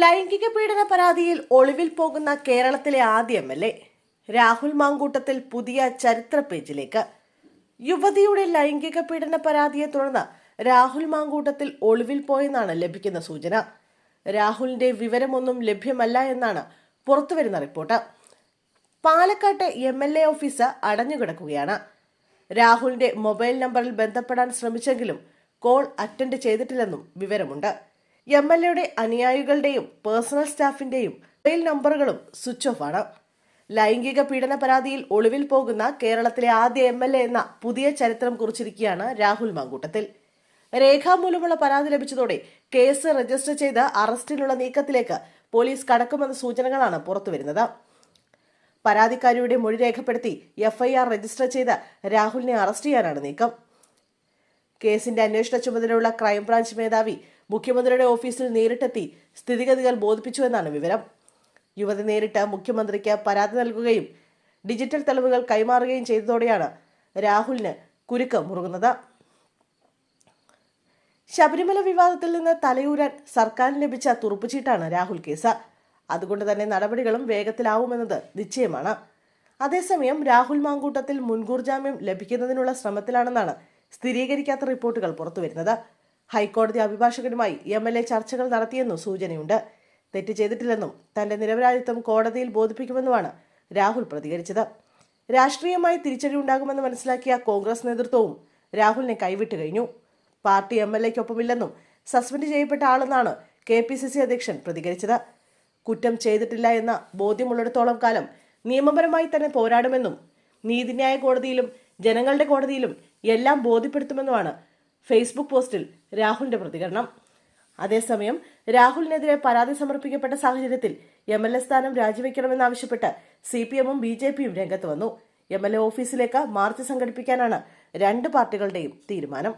ലൈംഗിക പീഡന പരാതിയിൽ ഒളിവിൽ പോകുന്ന കേരളത്തിലെ ആദ്യ MLA രാഹുൽ മാങ്കൂട്ടത്തിൽ പുതിയ ചരിത്ര പേജിലേക്ക്. യുവതിയുടെ ലൈംഗിക പീഡന പരാതിയെ തുടർന്ന് രാഹുൽ മാങ്കൂട്ടത്തിൽ ഒളിവിൽ പോയെന്നാണ് ലഭിക്കുന്ന സൂചന. രാഹുലിന്റെ വിവരമൊന്നും ലഭ്യമല്ല എന്നാണ് പുറത്തുവരുന്ന റിപ്പോർട്ട്. പാലക്കാട്ടെ MLA ഓഫീസ് അടഞ്ഞുകിടക്കുകയാണ്. രാഹുലിന്റെ മൊബൈൽ നമ്പറിൽ ബന്ധപ്പെടാൻ ശ്രമിച്ചെങ്കിലും കോൾ അറ്റൻഡ് ചെയ്തിട്ടില്ലെന്നും വിവരമുണ്ട്. MLAയുടെ അനുയായികളുടെയും പേഴ്സണൽ സ്റ്റാഫിന്റെയും മൊബൈൽ നമ്പറുകളും സ്വിച്ച് ഓഫ് ആണ്. ലൈംഗിക പീഡന പരാതിയിൽ ഒളിവിൽ പോകുന്ന കേരളത്തിലെ ആദ്യ MLA എന്ന പുതിയ ചരിത്രം കുറിച്ചിരിക്കുകയാണ് രാഹുൽ മാങ്കൂട്ടത്തിൽ. രേഖാമൂലമുള്ള പരാതി ലഭിച്ചതോടെ കേസ് രജിസ്റ്റർ ചെയ്ത് അറസ്റ്റിനുള്ള നീക്കത്തിലേക്ക് പോലീസ് കടക്കുമെന്ന സൂചനകളാണ് പുറത്തുവരുന്നത്. പരാതിക്കാരിയുടെ മൊഴി രേഖപ്പെടുത്തി FIR രജിസ്റ്റർ ചെയ്ത് രാഹുലിനെ അറസ്റ്റ് ചെയ്യാനാണ് നീക്കം. കേസിന്റെ അന്വേഷണ ചുമതലയുള്ള ക്രൈംബ്രാഞ്ച് മേധാവി മുഖ്യമന്ത്രിയുടെ ഓഫീസിൽ നേരിട്ടെത്തി സ്ഥിതിഗതികൾ ബോധിപ്പിച്ചുവെന്നാണ് വിവരം. യുവതി നേരിട്ട് മുഖ്യമന്ത്രിക്ക് പരാതി നൽകുകയും ഡിജിറ്റൽ തെളിവുകൾ കൈമാറുകയും ചെയ്തതോടെയാണ് രാഹുലിന് കുരുക്ക് മുറുകുന്നത്. ശബരിമല വിവാദത്തിൽ നിന്ന് തലയൂരാൻ സർക്കാരിന് ലഭിച്ച തുറുപ്പുചീട്ടാണ് രാഹുൽ കേസ്. അതുകൊണ്ട് തന്നെ നടപടികളും വേഗത്തിലാവുമെന്നത് നിശ്ചയമാണ്. അതേസമയം രാഹുൽ മാങ്കൂട്ടത്തിൽ മുൻകൂർ ജാമ്യം ലഭിക്കുന്നതിനുള്ള ശ്രമത്തിലാണെന്നാണ് സ്ഥിരീകരിക്കാത്ത റിപ്പോർട്ടുകൾ പുറത്തുവരുന്നത്. ഹൈക്കോടതി അഭിഭാഷകനുമായി MLA ചർച്ചകൾ നടത്തിയെന്നും സൂചനയുണ്ട്. തെറ്റ് ചെയ്തിട്ടില്ലെന്നും തന്റെ നിരപരാധിത്വം കോടതിയിൽ ബോധിപ്പിക്കുമെന്നുമാണ് രാഹുൽ പ്രതികരിച്ചത്. രാഷ്ട്രീയമായി തിരിച്ചടിയുണ്ടാകുമെന്ന് മനസ്സിലാക്കിയ കോൺഗ്രസ് നേതൃത്വവും രാഹുലിനെ കൈവിട്ടു കഴിഞ്ഞു. പാർട്ടി MLAക്കൊപ്പമില്ലെന്നും സസ്പെൻഡ് ചെയ്യപ്പെട്ട ആളെന്നാണ് KPCC അധ്യക്ഷൻ പ്രതികരിച്ചത്. കുറ്റം ചെയ്തിട്ടില്ല എന്ന ബോധ്യമുള്ളിടത്തോളം കാലം നിയമപരമായി തന്നെ പോരാടുമെന്നും നീതിന്യായ കോടതിയിലും ജനങ്ങളുടെ കോടതിയിലും എല്ലാം ബോധ്യപ്പെടുത്തുമെന്നുമാണ് ഫേസ്ബുക്ക് പോസ്റ്റിൽ രാഹുലിന്റെ പ്രതികരണം. അതേസമയം രാഹുലിനെതിരെ പരാതി സമർപ്പിക്കപ്പെട്ട സാഹചര്യത്തിൽ MLA സ്ഥാനം രാജിവെക്കണമെന്നാവശ്യപ്പെട്ട് CPM-ഉം BJP-യും രംഗത്ത് വന്നു. MLA ഓഫീസിലേക്ക് മാർച്ച് സംഘടിപ്പിക്കാനാണ് രണ്ട് പാർട്ടികളുടെയും തീരുമാനം.